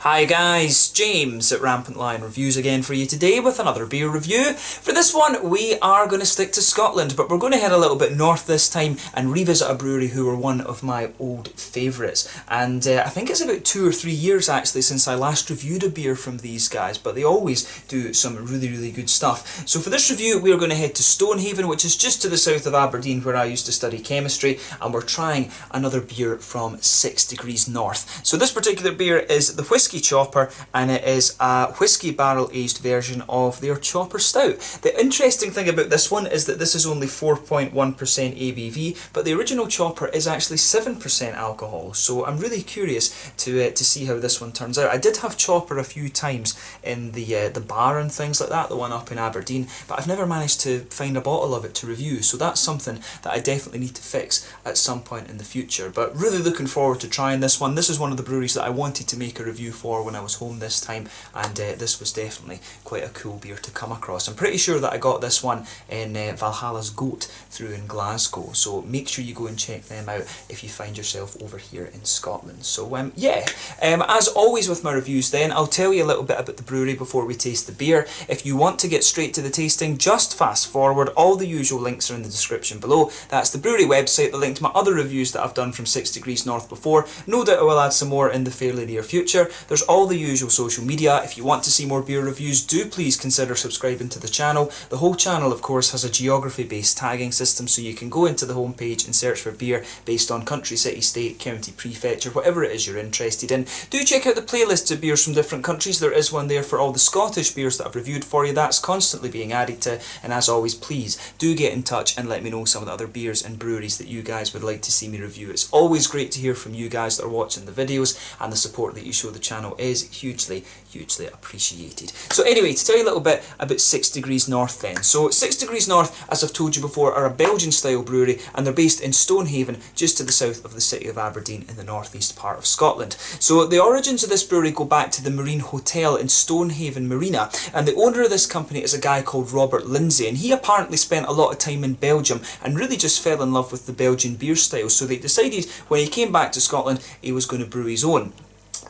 Hi guys, James at Rampant Lion Reviews again for you today with another beer review. For this one we are going to stick to Scotland, but we're going to head a little bit north this time and revisit a brewery who were one of my old favourites. And I think it's about 2 or 3 years actually since I last reviewed a beer from these guys, but they always do some really good stuff. So for this review we are going to head to Stonehaven, which is just to the south of Aberdeen where I used to study chemistry, and we're trying another beer from 6 Degrees North. So this particular beer is the Whisky Chopper, and it is a whisky barrel aged version of their Chopper Stout. The interesting thing about this one is that this is only 4.1% ABV, but the original Chopper is actually 7% alcohol, so I'm really curious to see how this one turns out. I did have Chopper a few times in the bar and things like that, the one up in Aberdeen, but I've never managed to find a bottle of it to review, so that's something that I definitely need to fix at some point in the future. But really looking forward to trying this one. This is one of the breweries that I wanted to make a review for when I was home this time, and this was definitely quite a cool beer to come across. I'm pretty sure that I got this one in Valhalla's Goat through in Glasgow, so make sure you go and check them out if you find yourself over here in Scotland. So as always with my reviews then, I'll tell you a little bit about the brewery before we taste the beer. If you want to get straight to the tasting, just fast forward. All the usual links are in the description below. That's the brewery website, the link to my other reviews that I've done from 6 Degrees North before. No doubt I will add some more in the fairly near future. There's all the usual social media. If you want to see more beer reviews, do please consider subscribing to the channel. The whole channel, of course, has a geography-based tagging system, so you can go into the homepage and search for beer based on country, city, state, county, prefecture, whatever it is you're interested in. Do check out the playlists of beers from different countries. There is one there for all the Scottish beers that I've reviewed for you. That's constantly being added to, and as always, please do get in touch and let me know some of the other beers and breweries that you guys would like to see me review. It's always great to hear from you guys that are watching the videos, and the support that you show the channel is hugely appreciated. So anyway, to tell you a little bit about 6 Degrees North then. So 6 Degrees North, as I've told you before, are a Belgian style brewery, and they're based in Stonehaven, just to the south of the city of Aberdeen in the northeast part of Scotland. So the origins of this brewery go back to the Marine Hotel in Stonehaven Marina, and the owner of this company is a guy called Robert Lindsay, and he apparently spent a lot of time in Belgium and really just fell in love with the Belgian beer style, so they decided when he came back to Scotland he was going to brew his own.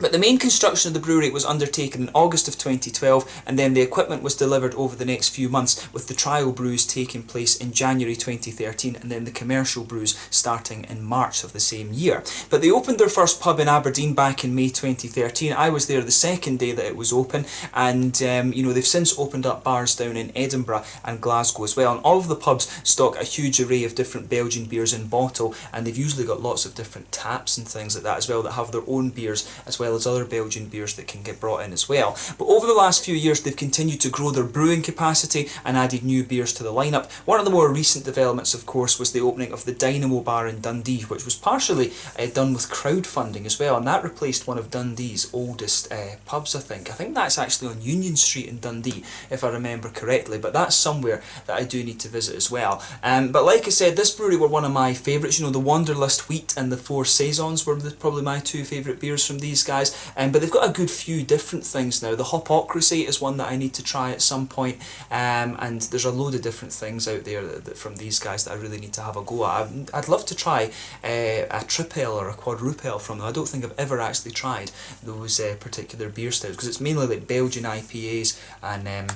But the main construction of the brewery was undertaken in August of 2012, and then the equipment was delivered over the next few months, with the trial brews taking place in January 2013 and then the commercial brews starting in March of the same year. But they opened their first pub in Aberdeen back in May 2013. I was there the second day that it was open, and they've since opened up bars down in Edinburgh and Glasgow as well, and all of the pubs stock a huge array of different Belgian beers in bottle, and they've usually got lots of different taps and things like that as well that have their own beers as well as other Belgian beers that can get brought in as well. But over the last few years they've continued to grow their brewing capacity and added new beers to the lineup. One of the more recent developments, of course, was the opening of the Dynamo Bar in Dundee, which was partially done with crowdfunding as well, and that replaced one of Dundee's oldest pubs, I think. I think that's actually on Union Street in Dundee, if I remember correctly, but that's somewhere that I do need to visit as well. But like I said, this brewery were one of my favourites. The Wanderlust Wheat and the Four Saisons were probably my two favourite beers from these guys. But they've got a good few different things now. The Hopocracy is one that I need to try at some point, and there's a load of different things out there from these guys that I really need to have a go at. I'd love to try a Tripel or a Quadrupel from them. I don't think I've ever actually tried those particular beer styles, because it's mainly like Belgian IPAs and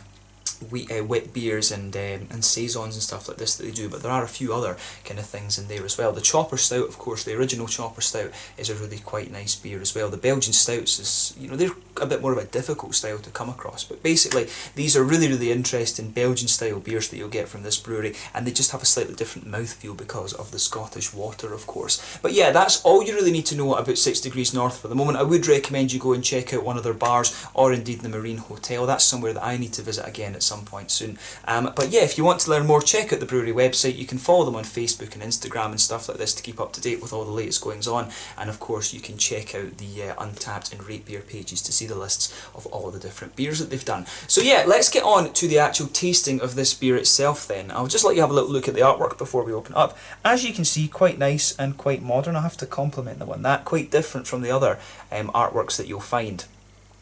wit beers and saisons and stuff like this that they do, but there are a few other kind of things in there as well. The Chopper Stout, of course, the original Chopper Stout is a really quite nice beer as well. The Belgian Stouts is, they're a bit more of a difficult style to come across, but basically these are really interesting Belgian style beers that you'll get from this brewery, and they just have a slightly different mouthfeel because of the Scottish water, of course. But yeah, that's all you really need to know about 6 Degrees North for the moment. I would recommend you go and check out one of their bars, or indeed the Marine Hotel. That's somewhere that I need to visit again at some point soon. But yeah, if you want to learn more, check out the brewery website. You can follow them on Facebook and Instagram and stuff like this to keep up to date with all the latest goings on, and of course you can check out the Untappd and Rate Beer pages to see the lists of all the different beers that they've done. So yeah, let's get on to the actual tasting of this beer itself then. I'll just let you have a little look at the artwork before we open it up. As you can see, quite nice and quite modern. I have to compliment them on that. Quite different from the other artworks that you'll find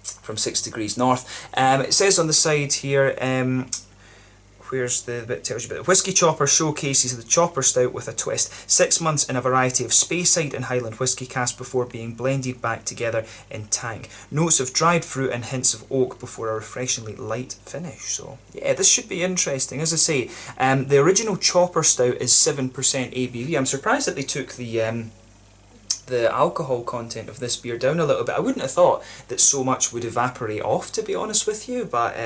from 6 Degrees North. It says on the side here, where's the bit tells you about the Whisky Chopper showcases the Chopper Stout with a twist. 6 months in a variety of Speyside and Highland whisky casks before being blended back together in tank. Notes of dried fruit and hints of oak before a refreshingly light finish. So yeah, this should be interesting. As I say, the original Chopper Stout is 7% ABV. I'm surprised that they took the alcohol content of this beer down a little bit. I wouldn't have thought that so much would evaporate off, to be honest with you, but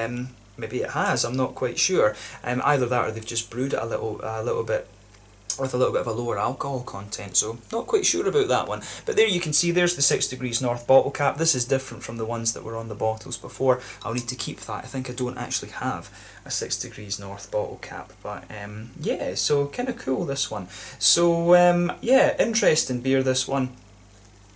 maybe it has, I'm not quite sure. Either that or they've just brewed it a little bit with a little bit of a lower alcohol content, so not quite sure about that one. But there you can see, there's the 6 degrees north bottle cap. This is different from the ones that were on the bottles before. I'll need to keep that. I think I don't actually have a 6 degrees north bottle cap, but yeah, so kind of cool, this one. So yeah, interesting beer, this one.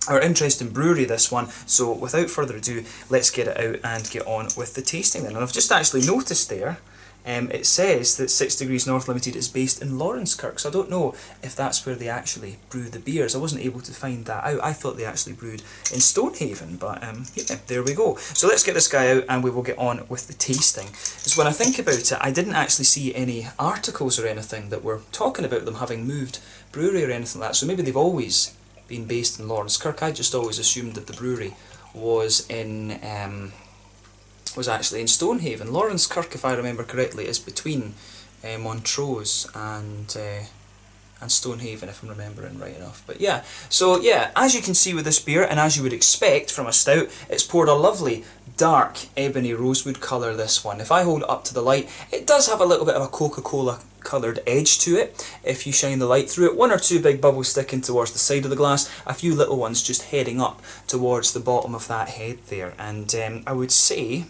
Or interesting brewery, this one. So without further ado, let's get it out and get on with the tasting then. And I've just actually noticed there, it says that 6 Degrees North Limited is based in Lawrencekirk, so I don't know if that's where they actually brew the beers. I wasn't able to find that out. I thought they actually brewed in Stonehaven, but yeah, there we go. So let's get this guy out and we will get on with the tasting. Because when I think about it, I didn't actually see any articles or anything that were talking about them having moved brewery or anything like that, so maybe they've always been based in Lawrencekirk. I just always assumed that the brewery was in was actually in Stonehaven. Lawrencekirk, if I remember correctly, is between Montrose and Stonehaven, if I'm remembering right enough. But yeah, so yeah, as you can see with this beer, and as you would expect from a stout, it's poured a lovely dark ebony rosewood colour, this one. If I hold it up to the light, it does have a little bit of a Coca-Cola coloured edge to it if you shine the light through it. 1 or 2 big bubbles sticking towards the side of the glass, a few little ones just heading up towards the bottom of that head there. And I would say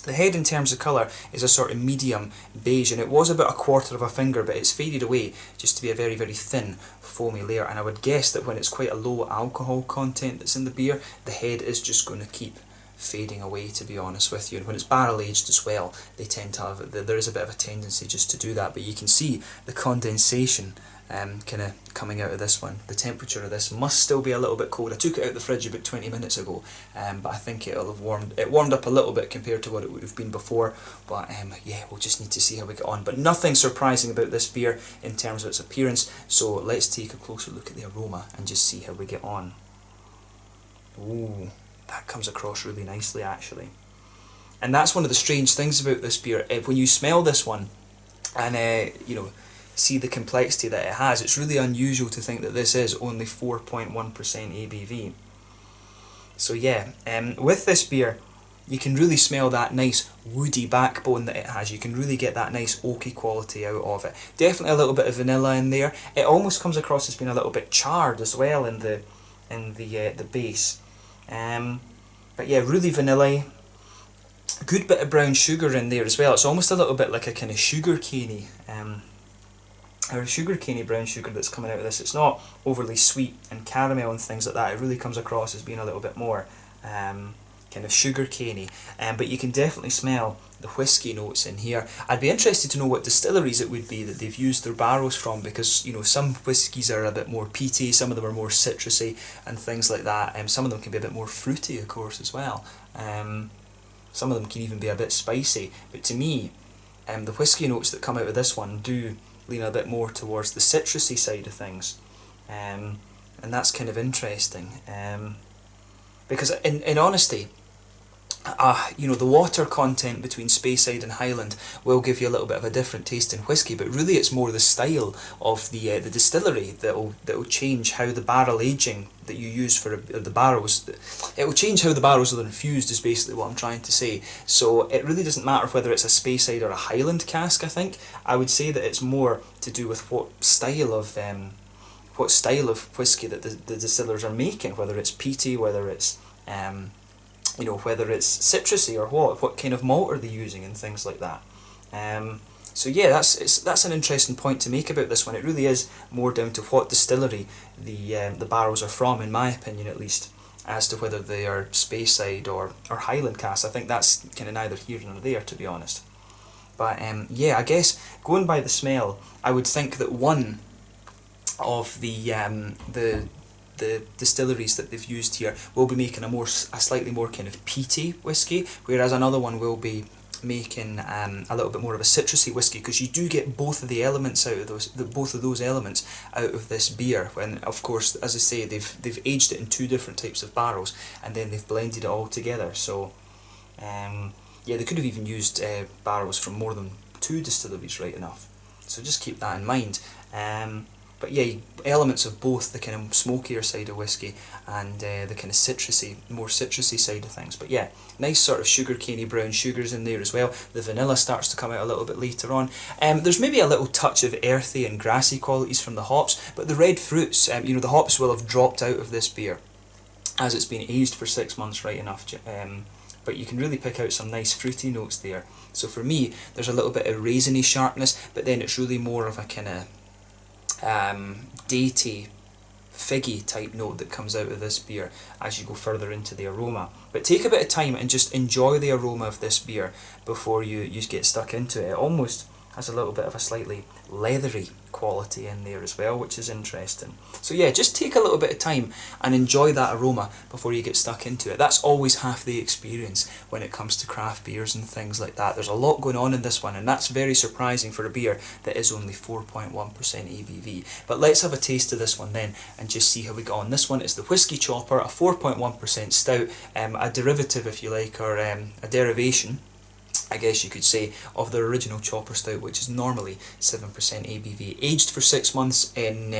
the head in terms of colour is a sort of medium beige, and it was about a quarter of a finger, but it's faded away just to be a very, very thin foamy layer. And I would guess that when it's quite a low alcohol content that's in the beer, the head is just going to keep fading away, to be honest with you. And when it's barrel aged as well, they tend to have, there is a bit of a tendency just to do that. But you can see the condensation kind of coming out of this one. The temperature of this must still be a little bit cold. I took it out of the fridge about 20 minutes ago, but I think it'll have warmed up a little bit compared to what it would have been before. But yeah, we'll just need to see how we get on. But nothing surprising about this beer in terms of its appearance, so let's take a closer look at the aroma and just see how we get on. Ooh, that comes across really nicely, actually. And that's one of the strange things about this beer. When you smell this one and you know, see the complexity that it has, it's really unusual to think that this is only 4.1% ABV. So yeah, with this beer, you can really smell that nice woody backbone that it has. You can really get that nice oaky quality out of it. Definitely a little bit of vanilla in there. It almost comes across as being a little bit charred as well in the base. But yeah, really vanilla. A good bit of brown sugar in there as well. It's almost a little bit like a kind of sugar caney, or a sugar caney brown sugar that's coming out of this. It's not overly sweet and caramel and things like that. It really comes across as being a little bit more kind of sugar caney. But you can definitely smell the whisky notes in here. I'd be interested to know what distilleries it would be that they've used their barrels from, because you know, some whiskies are a bit more peaty, some of them are more citrusy and things like that. Some of them can be a bit more fruity, of course, as well. Some of them can even be a bit spicy. But to me, the whisky notes that come out of this one do lean a bit more towards the citrusy side of things, and that's kind of interesting, because in honesty, you know, the water content between Speyside and Highland will give you a little bit of a different taste in whisky, but really it's more the style of the distillery that will change how the barrel aging that you use for the barrels, it will change how the barrels are infused, is basically what I'm trying to say. So it really doesn't matter whether it's a Speyside or a Highland cask. I think I would say that it's more to do with what style of whisky that the distillers are making, whether it's peaty, whether it's you know, whether it's citrusy or what kind of malt are they using and things like that. So yeah, that's an interesting point to make about this one. It really is more down to what distillery the barrels are from, in my opinion at least, as to whether they are Speyside or Highland casks. I think that's kind of neither here nor there, to be honest. But yeah, I guess going by the smell, I would think that one of the distilleries that they've used here will be making a slightly more kind of peaty whisky, whereas another one will be making a little bit more of a citrusy whiskey, because you do get both of the elements out of those elements out of this beer. When, of course, as I say, they've aged it in 2 different types of barrels, and then they've blended it all together. So yeah, they could have even used barrels from more than 2 distilleries, right enough. So just keep that in mind. But yeah, elements of both the kind of smokier side of whiskey and the kind of more citrusy side of things. But yeah, nice sort of sugar-caney brown sugars in there as well. The vanilla starts to come out a little bit later on. There's maybe a little touch of earthy and grassy qualities from the hops, but the red fruits, you know, the hops will have dropped out of this beer as it's been aged for 6 months, right enough. But you can really pick out some nice fruity notes there. So for me, there's a little bit of raisiny sharpness, but then it's really more of a kind of datey, figgy type note that comes out of this beer as you go further into the aroma. But take a bit of time and just enjoy the aroma of this beer before you get stuck into it. It almost has a little bit of a slightly leathery quality in there as well, which is interesting. So yeah, just take a little bit of time and enjoy that aroma before you get stuck into it. That's always half the experience when it comes to craft beers and things like that. There's a lot going on in this one, and that's very surprising for a beer that is only 4.1% ABV. But let's have a taste of this one then and just see how we get on. This one is the Whisky Chopper, a 4.1% stout, a derivative, if you like, or a derivation, I guess you could say, of the original Chopper Stout, which is normally 7% ABV. Aged for 6 months in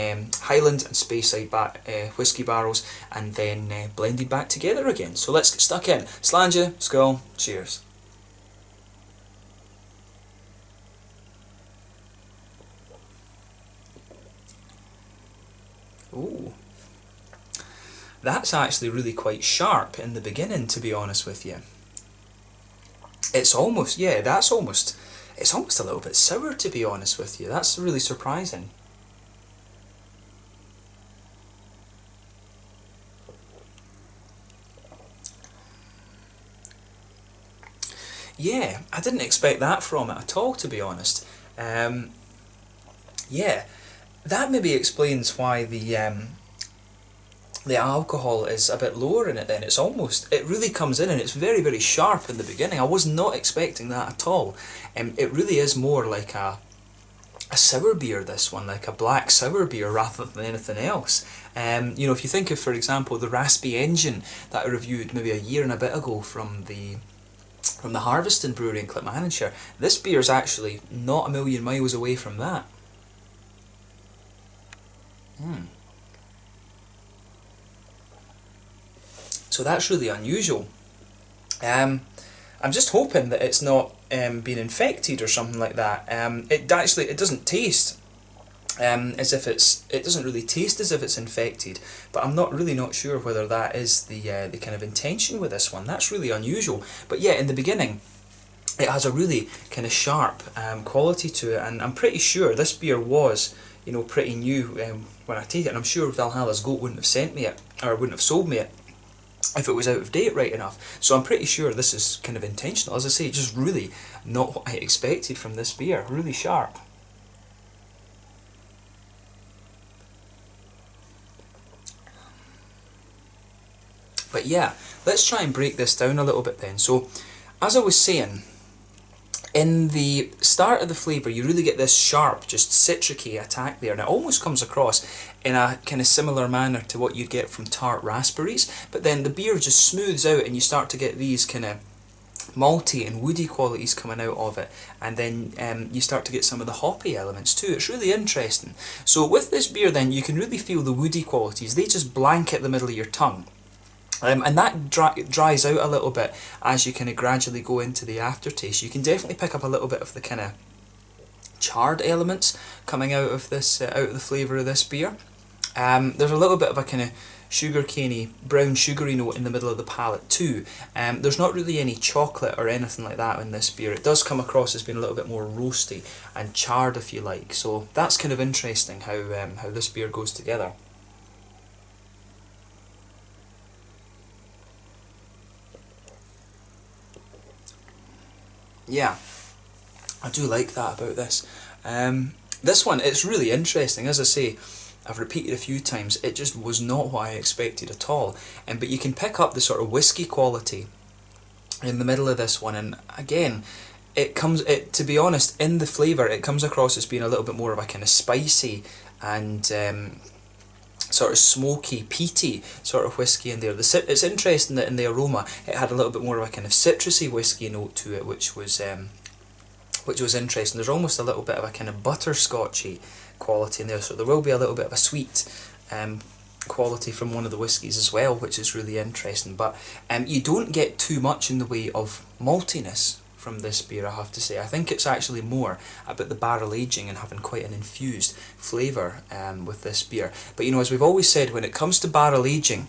Highland and Speyside whisky barrels, and then blended back together again. So let's get stuck in. Slàinte, skål, cheers. Ooh, that's actually really quite sharp in the beginning, to be honest with you. It's almost, yeah, it's almost a little bit sour, to be honest with you. That's really surprising. Yeah, I didn't expect that from it at all, to be honest. Yeah, that maybe explains why the alcohol is a bit lower in it then. It really comes in and it's very, very sharp in the beginning. I was not expecting that at all. It really is more like a sour beer, this one, like a black sour beer rather than anything else. You know, if you think of, for example, the Raspy Engine that I reviewed maybe a year and a bit ago from the Harveston Brewery in Clackmannanshire, this beer is actually not a million miles away from that. So that's really unusual. I'm just hoping that it's not been infected or something like that. It doesn't taste as if it doesn't really taste as if it's infected, but I'm really not sure whether that is the kind of intention with this one. That's really unusual. But yeah, in the beginning, it has a really kind of sharp quality to it, and I'm pretty sure this beer was, you know, pretty new when I take it, and I'm sure Valhalla's Goat wouldn't have sent me it, or wouldn't have sold me it, if it was out of date right enough. So I'm pretty sure this is kind of intentional. As I say, just really not what I expected from this beer. Really sharp. But yeah, let's try and break this down a little bit then. So, as I was saying, in the start of the flavour, you really get this sharp, just citricy attack there, and it almost comes across in a kind of similar manner to what you'd get from tart raspberries, but then the beer just smooths out and you start to get these kind of malty and woody qualities coming out of it, and then you start to get some of the hoppy elements too. It's really interesting. So with this beer then, you can really feel the woody qualities. They just blanket the middle of your tongue. And that dries out a little bit as you kind of gradually go into the aftertaste. You can definitely pick up a little bit of the kind of charred elements coming out of this, out of the flavour of this beer. There's a little bit of a kind of sugar-caney, brown sugary note in the middle of the palate too. There's not really any chocolate or anything like that in this beer. It does come across as being a little bit more roasty and charred, if you like. So that's kind of interesting how this beer goes together. Yeah, I do like that about this. This one, it's really interesting. As I say, I've repeated a few times, it just was not what I expected at all. But you can pick up the sort of whiskey quality in the middle of this one, and again, to be honest, in the flavour, it comes across as being a little bit more of a kind of spicy and sort of smoky, peaty sort of whiskey in there. It's interesting that in the aroma it had a little bit more of a kind of citrusy whiskey note to it, which was interesting. There's almost a little bit of a kind of butterscotchy quality in there, so there will be a little bit of a sweet quality from one of the whiskies as well, which is really interesting. But you don't get too much in the way of maltiness from this beer, I have to say. I think it's actually more about the barrel aging and having quite an infused flavour with this beer. But you know, as we've always said, when it comes to barrel aging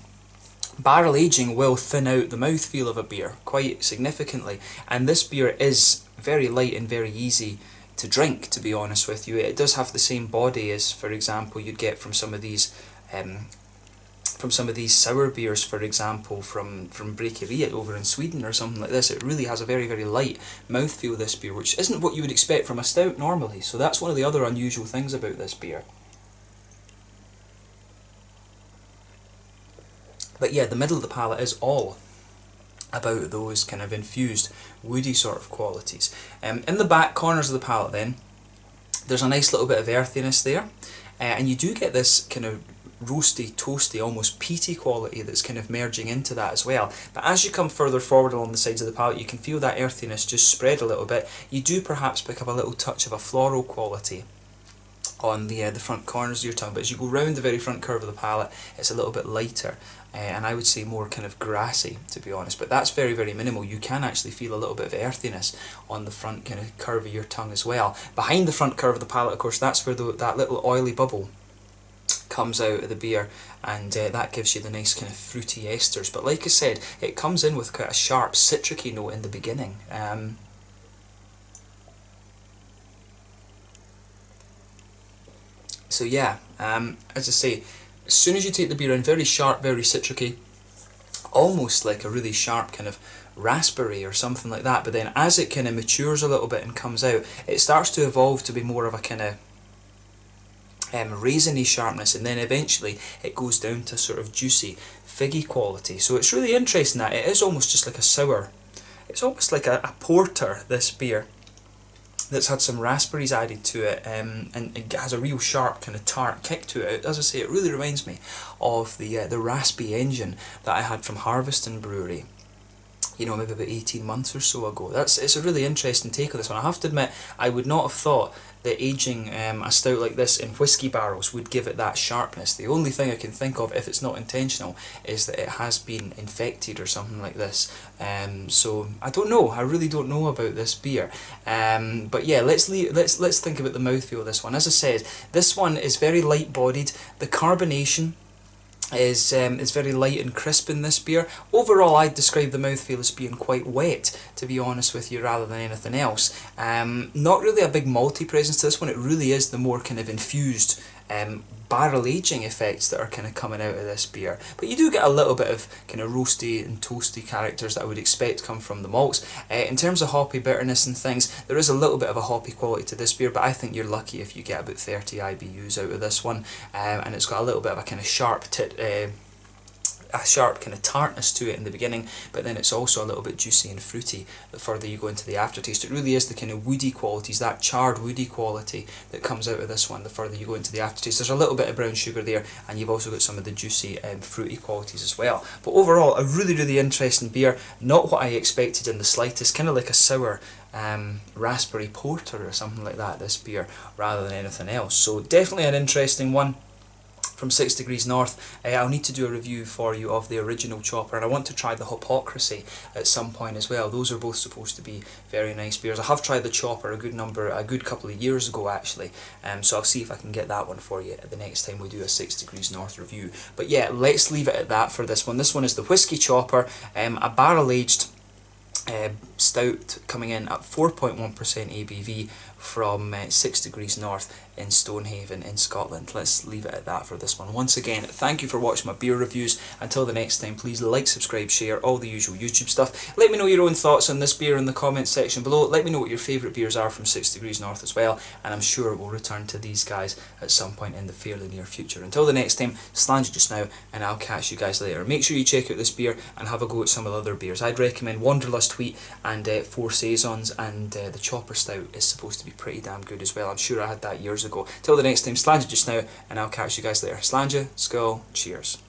will thin out the mouthfeel of a beer quite significantly, and this beer is very light and very easy to drink, to be honest with you. It does have the same body as, for example, you'd get from some of these sour beers, for example, from Breakeriet over in Sweden or something like this. It really has a very, very light mouthfeel, this beer, which isn't what you would expect from a stout normally. So that's one of the other unusual things about this beer. But yeah, the middle of the palate is all about those kind of infused, woody sort of qualities. In the back corners of the palate then, there's a nice little bit of earthiness there, and you do get this kind of roasty, toasty, almost peaty quality that's kind of merging into that as well. But as you come further forward along the sides of the palate, you can feel that earthiness just spread a little bit. You do perhaps pick up a little touch of a floral quality on the front corners of your tongue, but as you go round the very front curve of the palate, it's a little bit lighter, and I would say more kind of grassy, to be honest. But that's very, very minimal. You can actually feel a little bit of earthiness on the front kind of curve of your tongue as well. Behind the front curve of the palate, of course, that's where that little oily bubble comes out of the beer, and that gives you the nice kind of fruity esters. But like I said, it comes in with quite a sharp citricy note in the beginning. So yeah, as I say, as soon as you take the beer in, very sharp, very citricy, almost like a really sharp kind of raspberry or something like that. But then as it kind of matures a little bit and comes out, it starts to evolve to be more of a kind of raisiny sharpness, and then eventually it goes down to sort of juicy, figgy quality. So it's really interesting that it is almost just like a sour. It's almost like a porter, this beer, that's had some raspberries added to it, and it has a real sharp kind of tart kick to it. As I say, it really reminds me of the raspy engine that I had from Harveston Brewery, you know, maybe about 18 months or so ago. It's a really interesting take on this one. I have to admit, I would not have thought that aging a stout like this in whiskey barrels would give it that sharpness. The only thing I can think of, if it's not intentional, is that it has been infected or something like this. So I don't know. I really don't know about this beer. But yeah, let's think about the mouthfeel of this one. As I said, this one is very light-bodied. The carbonation is very light and crisp in this beer. Overall, I'd describe the mouthfeel as being quite wet, to be honest with you, rather than anything else. Not really a big malty presence to this one. It really is the more kind of infused barrel aging effects that are kind of coming out of this beer. But you do get a little bit of kind of roasty and toasty characters that I would expect to come from the malts. In terms of hoppy bitterness and things, there is a little bit of a hoppy quality to this beer, but I think you're lucky if you get about 30 IBUs out of this one. And it's got a little bit of a kind of sharp kind of tartness to it in the beginning, but then it's also a little bit juicy and fruity the further you go into the aftertaste. It really is the kind of woody qualities, that charred woody quality that comes out of this one the further you go into the aftertaste. There's a little bit of brown sugar there, and you've also got some of the juicy fruity qualities as well. But overall, a really, really interesting beer. Not what I expected in the slightest, kind of like a sour raspberry porter or something like that, this beer, rather than anything else. So definitely an interesting one from 6 Degrees North. I'll need to do a review for you of the original chopper, and I want to try the Hypocrisy at some point as well. Those are both supposed to be very nice beers. I have tried the chopper a good couple of years ago actually, so I'll see if I can get that one for you the next time we do a 6 Degrees North review. But yeah, let's leave it at that for this one. This one is the Whisky Chopper, a barrel aged stout coming in at 4.1% ABV from 6 Degrees North in Stonehaven in Scotland. Let's leave it at that for this one. Once again, thank you for watching my beer reviews. Until the next time, please like, subscribe, share, all the usual YouTube stuff. Let me know your own thoughts on this beer in the comments section below. Let me know what your favourite beers are from 6 Degrees North as well, and I'm sure we'll return to these guys at some point in the fairly near future. Until the next time, slange just now, and I'll catch you guys later. Make sure you check out this beer and have a go at some of the other beers. I'd recommend Wanderlust Wheat and 4 Saisons, and the Chopper Stout is supposed to be pretty damn good as well. I'm sure I had that years ago. Till the next time, slange just now, and I'll catch you guys later. Slange, skull, cheers.